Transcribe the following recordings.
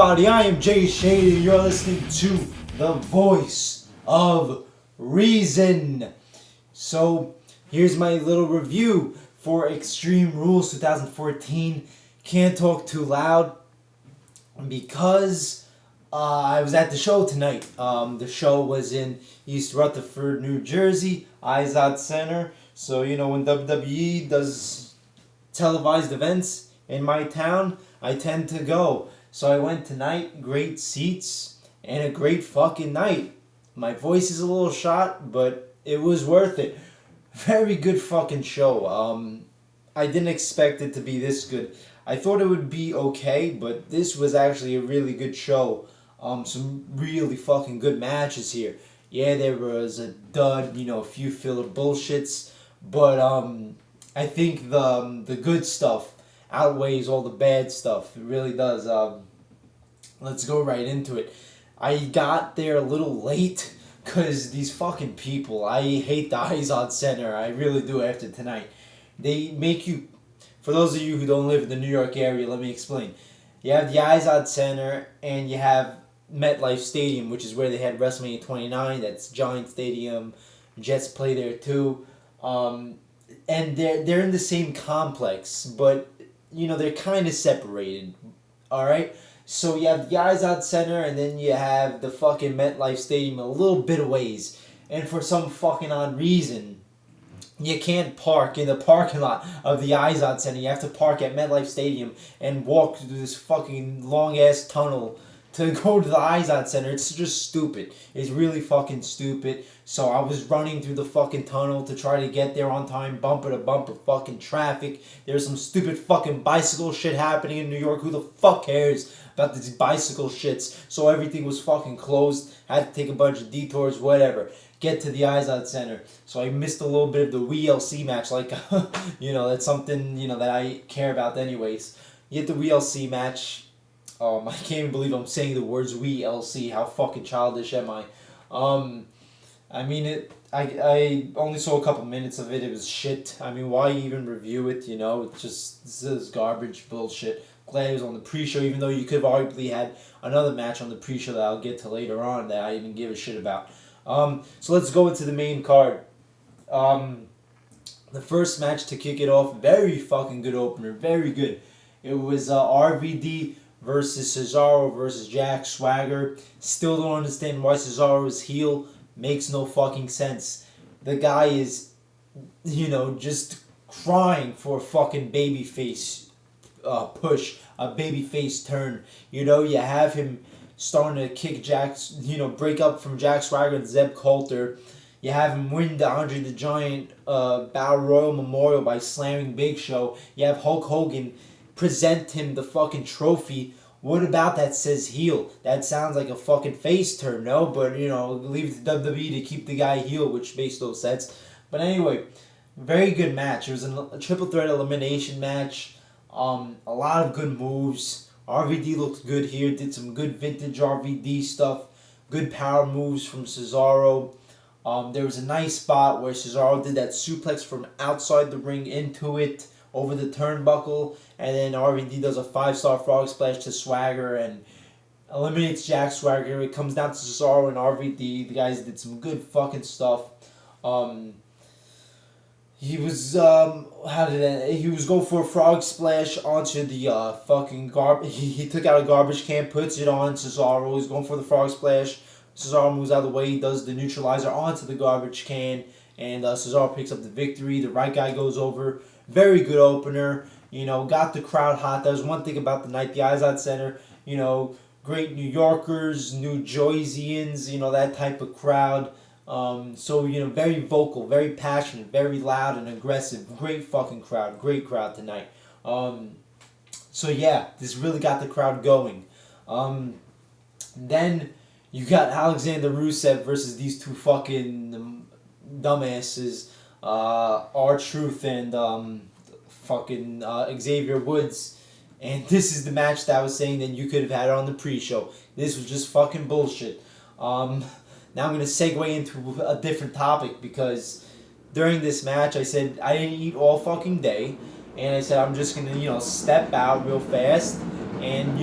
everybody, I am Jay Shady and you're listening to the Voice of Reason. So, here's my little review for Extreme Rules 2014. Can't talk too loud because I was at the show tonight. The show was in East Rutherford, New Jersey, Izod Center. So, when WWE does televised events in my town, I tend to go. So I went tonight, great seats, and a great fucking night. My voice is a little shot, but it was worth it. Very good fucking show. I didn't expect it to be this good. I thought it would be okay, but this was actually a really good show. Some really fucking good matches here. Yeah, there was a dud, a few filler bullshits, but I think the good stuff outweighs all the bad stuff. It really does. Let's go right into it. I got there a little late because these fucking people, I hate the Izod Center. I really do after tonight. They make you, for those of you who don't live in the New York area, let me explain. You have the Izod Center and you have MetLife Stadium, which is where they had WrestleMania 29. That's Giant Stadium. Jets play there too. And they're in the same complex, but they're kind of separated. All right, so you have the Izod Center, and then you have the fucking MetLife Stadium a little bit of ways. And for some fucking odd reason, you can't park in the parking lot of the Izod Center. You have to park at MetLife Stadium and walk through this fucking long ass tunnel to go to the Izod Center. It's just stupid. It's really fucking stupid. So I was running through the fucking tunnel to try to get there on time, bumper to bumper fucking traffic. There's some stupid fucking bicycle shit happening in New York. Who the fuck cares about these bicycle shits? So everything was fucking closed. Had to take a bunch of detours, whatever. Get to the Izod Center. So I missed a little bit of the WLC match. Like, that's something, that I care about anyways. You get the WLC match. I can't even believe I'm saying the words WLC. How fucking childish am I? I only saw a couple minutes of it. It was shit. Why even review it? This is garbage bullshit. Glad it was on the pre-show, even though you could have arguably had another match on the pre-show that I'll get to later on that I even give a shit about. So let's go into the main card. The first match to kick it off, very fucking good opener. Very good. It was RVD versus Cesaro versus Jack Swagger. Still don't understand why Cesaro is heel. Makes no fucking sense. The guy is, just crying for a fucking babyface push, a babyface turn. You have him starting to kick break up from Jack Swagger and Zeb Coulter. You have him win the Andre the Giant Battle Royal Memorial by slamming Big Show. You have Hulk Hogan present him the fucking trophy. What about that says heel? That sounds like a fucking face turn, no? But, leave it to WWE to keep the guy heel, which makes no sense. But anyway, very good match. It was a triple threat elimination match. A lot of good moves. RVD looked good here. Did some good vintage RVD stuff. Good power moves from Cesaro. There was a nice spot where Cesaro did that suplex from outside the ring into it, over the turnbuckle, and then RVD does a 5-star frog splash to Swagger and eliminates Jack Swagger. It comes down to Cesaro and RVD. The guys did some good fucking stuff. He was going for a frog splash onto the fucking garbage. He took out a garbage can, puts it on Cesaro. He's going for the frog splash. Cesaro moves out of the way. He does the neutralizer onto the garbage can, and Cesaro picks up the victory. The right guy goes over. Very good opener. Got the crowd hot. That was one thing about the night. The Izod Center, great New Yorkers, New Jerseyans, that type of crowd. Very vocal, very passionate, very loud and aggressive. Great fucking crowd. Great crowd tonight. This really got the crowd going. Then you got Alexander Rusev versus these two fucking dumbasses. R-Truth and Xavier Woods. And this is the match that I was saying that you could have had on the pre-show. This was just fucking bullshit. Now I'm going to segue into a different topic because during this match I said I didn't eat all fucking day. And I said I'm just going to, step out real fast and,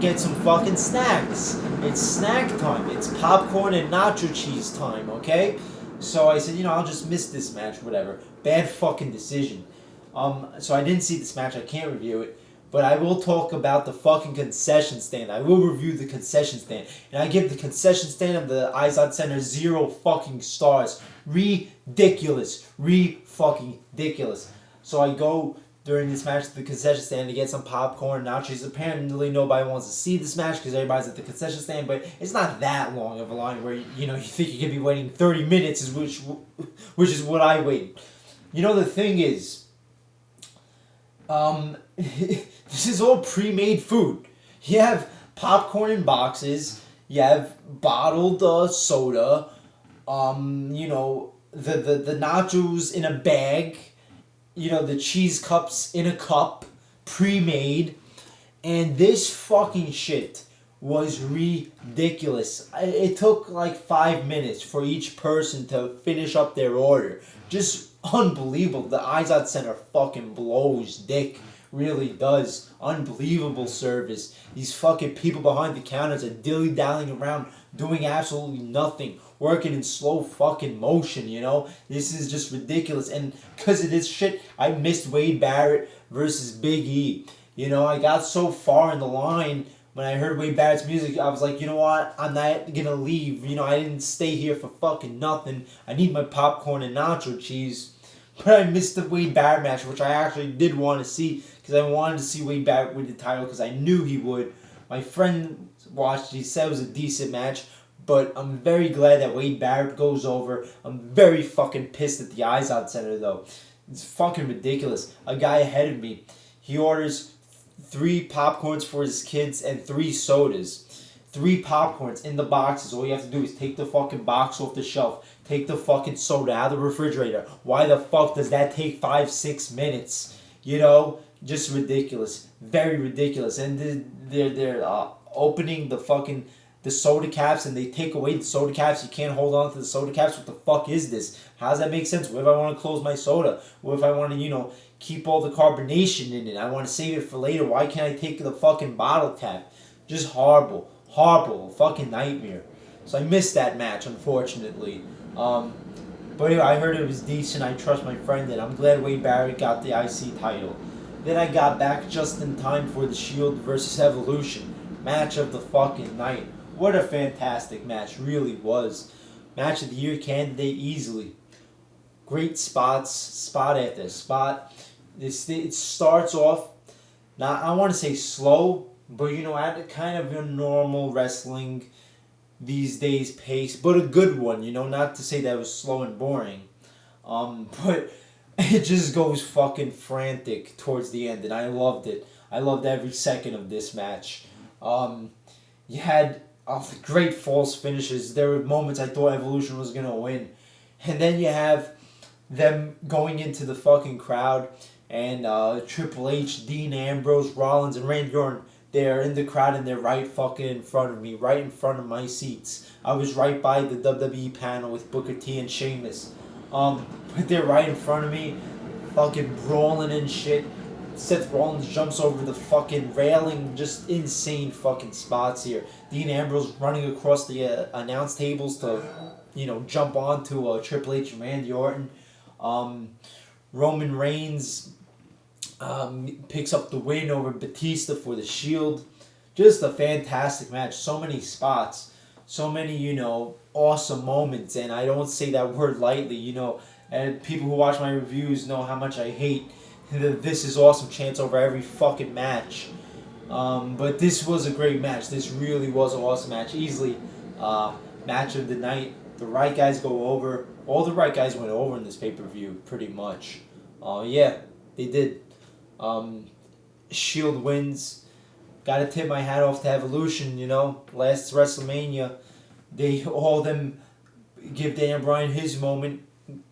get some fucking snacks. It's snack time. It's popcorn and nacho cheese time, okay? So I said, I'll just miss this match, whatever. Bad fucking decision. So I didn't see this match. I can't review it. But I will talk about the fucking concession stand. I will review the concession stand. And I give the concession stand of the Izod Center 0 fucking stars. Ridiculous. Fucking ridiculous. So I go during this match to the concession stand to get some popcorn, nachos. Apparently nobody wants to see this match because everybody's at the concession stand, but it's not that long of a line where you think you could be waiting 30 minutes, which is what I waited. The thing is, this is all pre-made food. You have popcorn in boxes. You have bottled soda. The nachos in a bag. The cheese cups in a cup, pre-made. And this fucking shit was ridiculous. It took like 5 minutes for each person to finish up their order. Just unbelievable. The Izod Center fucking blows dick. Really does. Unbelievable service. These fucking people behind the counters are dilly-dallying around doing absolutely nothing. Working in slow fucking motion, This is just ridiculous. And because of this shit, I missed Wade Barrett versus Big E. I got so far in the line when I heard Wade Barrett's music, I was like, you know what? I'm not gonna leave. I didn't stay here for fucking nothing. I need my popcorn and nacho cheese. But I missed the Wade Barrett match, which I actually did want to see because I wanted to see Wade Barrett win the title because I knew he would. My friend watched, he said it was a decent match, but I'm very glad that Wade Barrett goes over. I'm very fucking pissed at the Izod Center, though. It's fucking ridiculous. A guy ahead of me, he orders 3 popcorns for his kids and 3 sodas. 3 popcorns in the boxes. All you have to do is take the fucking box off the shelf. Take the fucking soda out of the refrigerator. Why the fuck does that take 5-6 minutes? Just ridiculous. Very ridiculous. And they're opening the soda caps and they take away the soda caps. You can't hold on to the soda caps. What the fuck is this? How does that make sense? What if I want to close my soda? What if I want to, keep all the carbonation in it? I want to save it for later. Why can't I take the fucking bottle cap? Just horrible. Horrible. Fucking nightmare. So I missed that match, unfortunately. But anyway, I heard it was decent. I trust my friend and I'm glad Wade Barrett got the IC title. Then I got back just in time for the Shield versus Evolution. Match of the fucking night. What a fantastic match. Really was. Match of the year candidate easily. Great spots. Spot after spot. It starts off, not, I want to say slow, but at kind of a normal wrestling these days pace, but a good one, not to say that it was slow and boring. But it just goes fucking frantic towards the end, and I loved it. I loved every second of this match. You had great false finishes. There were moments I thought Evolution was going to win. And then you have them going into the fucking crowd, and Triple H, Dean Ambrose, Rollins, and Randy Orton, they're in the crowd and they're right fucking in front of me, right in front of my seats. I was right by the WWE panel with Booker T and Sheamus. But they're right in front of me, fucking brawling and shit. Seth Rollins jumps over the fucking railing, just insane fucking spots here. Dean Ambrose running across the announce tables to, jump onto Triple H and Randy Orton. Roman Reigns picks up the win over Batista for the Shield. Just a fantastic match. So many spots. So many, awesome moments. And I don't say that word lightly, And people who watch my reviews know how much I hate the "this is awesome" chants over every fucking match. But this was a great match. This really was an awesome match. Easily match of the night. The right guys go over. All the right guys went over in this pay-per-view, pretty much. Yeah, they did. Shield wins. Gotta tip my hat off to Evolution, Last WrestleMania, all of them give Daniel Bryan his moment.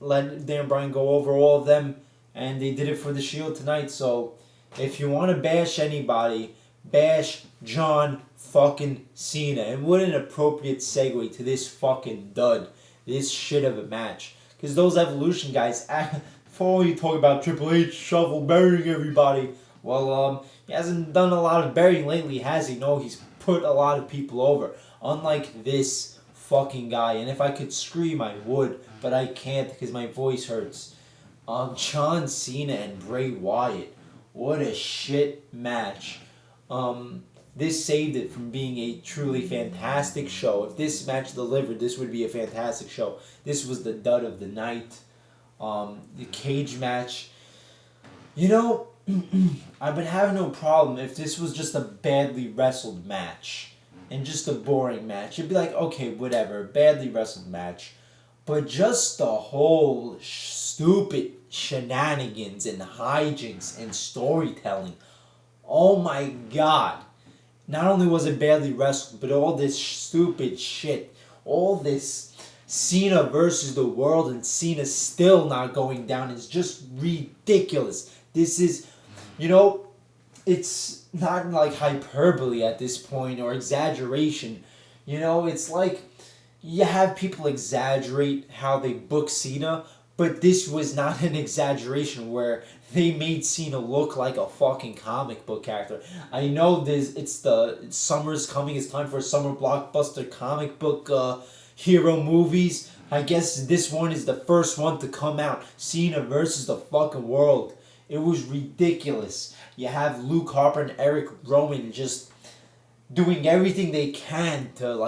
Let Daniel Bryan go over all of them. And they did it for the Shield tonight. So, if you want to bash anybody, bash John fucking Cena. And what an appropriate segue to this fucking dud. This shit of a match. Because those Evolution guys, before you talk about Triple H shovel burying everybody, well, he hasn't done a lot of burying lately, has he? No, he's put a lot of people over. Unlike this fucking guy, and if I could scream, I would, but I can't because my voice hurts. John Cena and Bray Wyatt. What a shit match. This saved it from being a truly fantastic show. If this match delivered, this would be a fantastic show. This was the dud of the night. The cage match. You know, I would have no problem if this was just a badly wrestled match and just a boring match. It'd be like, okay, whatever, badly wrestled match. But just the whole stupid shenanigans and hijinks and storytelling. Oh my god. Not only was it badly wrestled, but all this stupid shit. All this Cena versus the world and Cena still not going down is just ridiculous. This is, it's not like hyperbole at this point or exaggeration. It's like you have people exaggerate how they book Cena, but this was not an exaggeration where they made Cena look like a fucking comic book character. I know summer's coming, it's time for summer blockbuster comic book hero movies. I guess this one is the first one to come out. Cena versus the fucking world. It was ridiculous. You have Luke Harper and Eric Rowan just doing everything they can to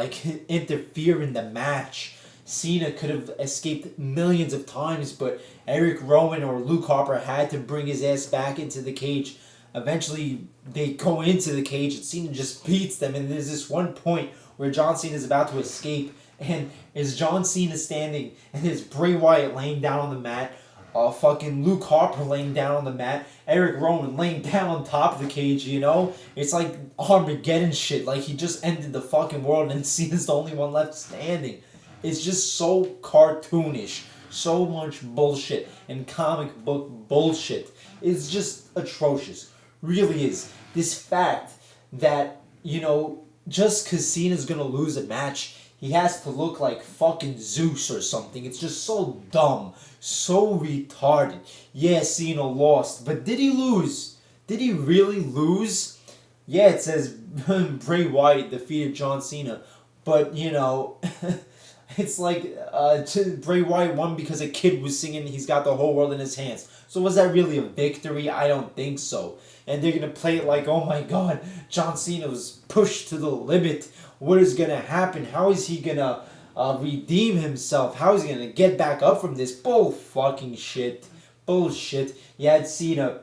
interfere in the match. Cena could have escaped millions of times, but Eric Rowan or Luke Harper had to bring his ass back into the cage. Eventually, they go into the cage and Cena just beats them. And there's this one point where John Cena is about to escape, and is John Cena standing, and there's Bray Wyatt laying down on the mat, fucking Luke Harper laying down on the mat, Eric Rowan laying down on top of the cage, It's like Armageddon shit. Like he just ended the fucking world and Cena's the only one left standing. It's just so cartoonish. So much bullshit and comic book bullshit. It's just atrocious. Really is. This fact that, just because Cena's gonna lose a match, he has to look like fucking Zeus or something. It's just so dumb. So retarded. Yeah, Cena lost. But did he lose? Did he really lose? Yeah, it says Bray Wyatt defeated John Cena. But, it's like Bray Wyatt won because a kid was singing He's Got the Whole World in His Hands. So was that really a victory? I don't think so. And they're going to play it like, oh my god, John Cena was pushed to the limit. What is going to happen? How is he going to redeem himself? How is he going to get back up from this? Bullshit. You had Cena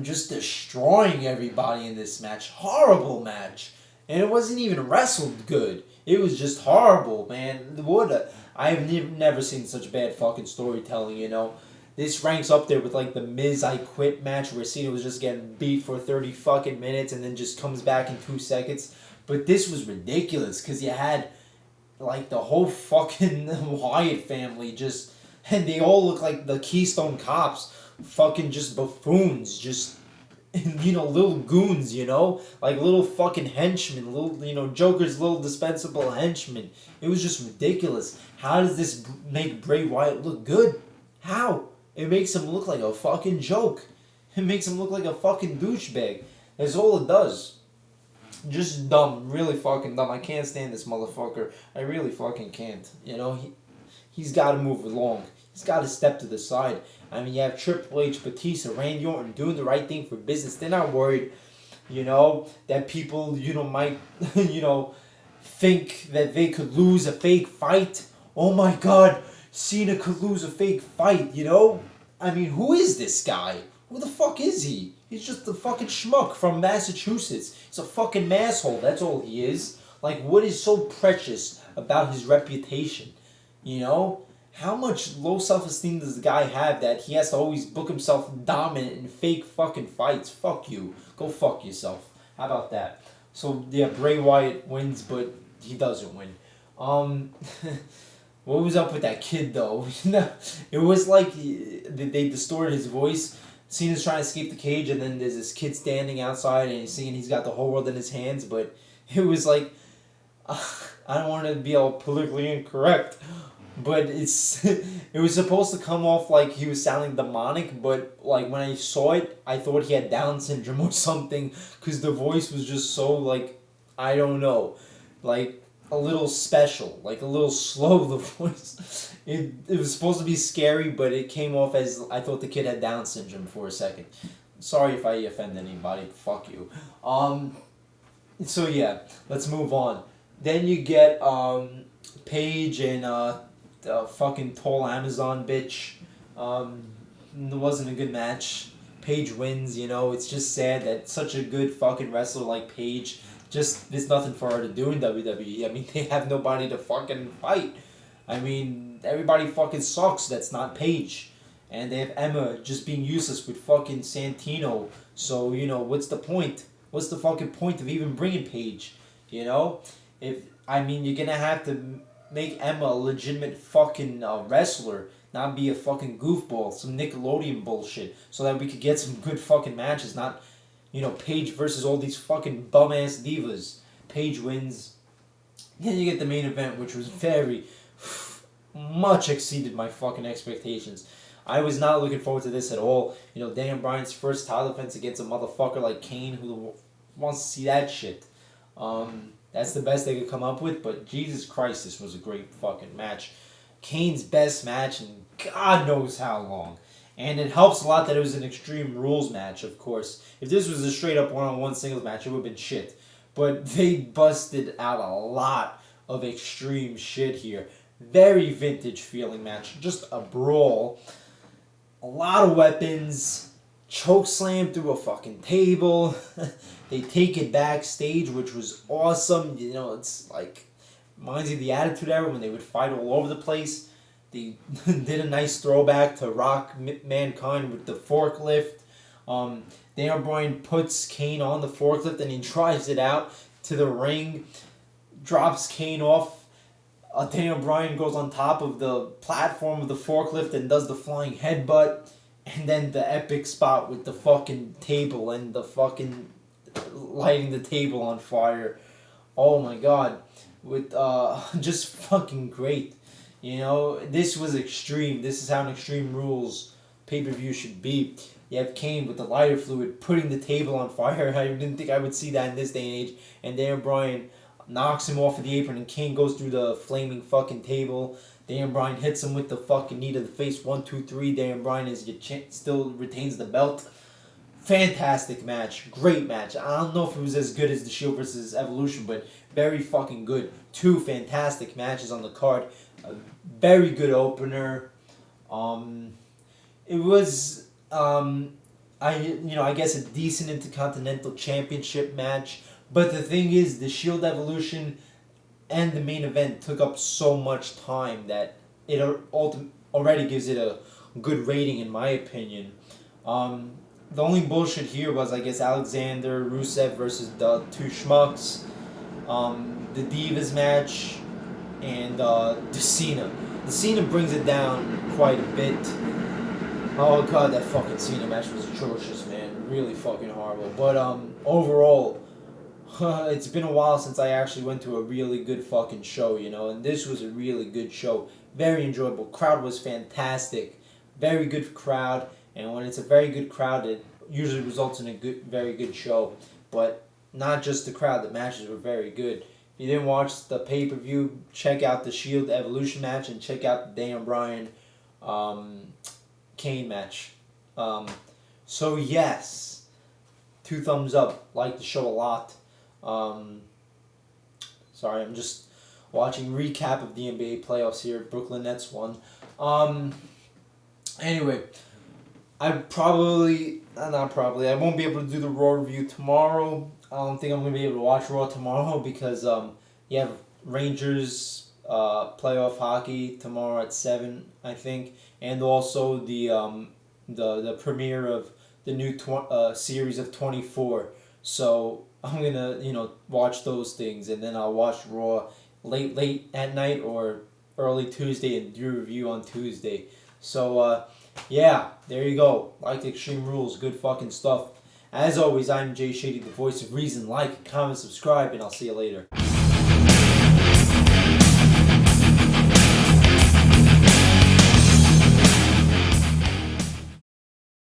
just destroying everybody in this match. Horrible match. And it wasn't even wrestled good. It was just horrible, man. I've never seen such bad fucking storytelling, This ranks up there with the Miz I Quit match where Cena was just getting beat for 30 fucking minutes and then just comes back in 2 seconds. But this was ridiculous because you had the whole fucking Wyatt family and they all look like the Keystone Cops. Fucking just buffoons, just little goons, like little fucking henchmen, little, Joker's little dispensable henchmen. It was just ridiculous. How does this make Bray Wyatt look good? How? It makes him look like a fucking joke. It makes him look like a fucking douchebag. That's all it does. Just dumb, really fucking dumb. I can't stand this motherfucker. I really fucking can't. He's got to move along. He's got to step to the side. I mean, you have Triple H, Batista, Randy Orton doing the right thing for business. They're not worried, that people, might, think that they could lose a fake fight. Oh my god, Cena could lose a fake fight, I mean, who is this guy? Who the fuck is he? He's just a fucking schmuck from Massachusetts. He's a fucking masshole, that's all he is. What is so precious about his reputation? How much low self-esteem does the guy have that he has to always book himself dominant in fake fucking fights? Fuck you. Go fuck yourself. How about that? So, yeah, Bray Wyatt wins, but he doesn't win. What was up with that kid, though? It was like they distorted his voice. Cena's trying to escape the cage, and then there's this kid standing outside, and he's singing He's Got the Whole World in His Hands, but it was like... I don't want to be all politically incorrect, but it was supposed to come off like he was sounding demonic, but when I saw it, I thought he had Down syndrome or something, because the voice was just so I don't know, like a little special, like a little slow. The voice, it was supposed to be scary, but it came off as I thought the kid had Down syndrome for a second. Sorry if I offend anybody. Fuck you. So yeah, let's move on. Then you get Paige and the fucking tall Amazon bitch. It wasn't a good match. Paige wins, it's just sad that such a good fucking wrestler like Paige, just there's nothing for her to do in WWE. I mean, they have nobody to fucking fight. I mean, everybody fucking sucks that's not Paige. And they have Emma just being useless with fucking Santino. So, what's the point? What's the fucking point of even bringing Paige? If you're gonna have to make Emma a legitimate fucking wrestler, not be a fucking goofball, some Nickelodeon bullshit, so that we could get some good fucking matches. Not, Paige versus all these fucking bum ass divas. Paige wins. Then you get the main event, which was very much exceeded my fucking expectations. I was not looking forward to this at all. Daniel Bryan's first title defense against a motherfucker like Kane, who wants to see that shit. That's the best they could come up with, but Jesus Christ, this was a great fucking match. Kane's best match in God knows how long. And it helps a lot that it was an Extreme Rules match, of course. If this was a straight up one-on-one singles match, it would have been shit. But they busted out a lot of extreme shit here. Very vintage feeling match. Just a brawl. A lot of weapons. Choke slam through a fucking table. They take it backstage, which was awesome. It's like reminds me of the Attitude Era when they would fight all over the place. They did a nice throwback to Rock Mankind with the forklift. Daniel Bryan puts Kane on the forklift and he drives it out to the ring. Drops Kane off. Daniel Bryan goes on top of the platform of the forklift and does the flying headbutt. And then the epic spot with the fucking table and the fucking lighting the table on fire. Oh my god. With just fucking great. This was extreme. This is how an Extreme Rules pay-per-view should be. You have Kane with the lighter fluid putting the table on fire. I didn't think I would see that in this day and age. And Daniel Bryan knocks him off of the apron and Kane goes through the flaming fucking table. Daniel Bryan hits him with the fucking knee to the face. 1, 2, 3. Daniel Bryan still retains the belt. Fantastic match. Great match. I don't know if it was as good as the Shield versus Evolution, but very fucking good. 2 fantastic matches on the card. A very good opener. It was I guess a decent Intercontinental Championship match. But the thing is, the Shield Evolution and the main event took up so much time that it already gives it a good rating in my opinion. The only bullshit here was, I guess, Alexander Rusev versus the 2 schmucks, the Divas match, and the Cena. The Cena brings it down quite a bit. Oh god, that fucking Cena match was atrocious, man. Really fucking horrible. But overall, it's been a while since I actually went to a really good fucking show, and this was a really good show. Very enjoyable. Crowd was fantastic. Very good crowd. And when it's a very good crowd, it usually results in a very good show. But not just the crowd, the matches were very good. If you didn't watch the pay-per-view, check out the Shield Evolution match and check out the Daniel Bryan Kane match. So yes, 2 thumbs up. Like the show a lot. Sorry, I'm just watching recap of the NBA playoffs here. Brooklyn Nets won. Anyway, I won't be able to do the Raw review tomorrow. I don't think I'm going to be able to watch Raw tomorrow because you have Rangers playoff hockey tomorrow at 7, I think. And also the premiere of the new series of 24. So I'm going to, watch those things. And then I'll watch Raw late at night or early Tuesday and do a review on Tuesday. So, yeah, there you go. Like Extreme Rules, good fucking stuff. As always, I'm Jay Shady, the voice of reason. Like, comment, subscribe, and I'll see you later.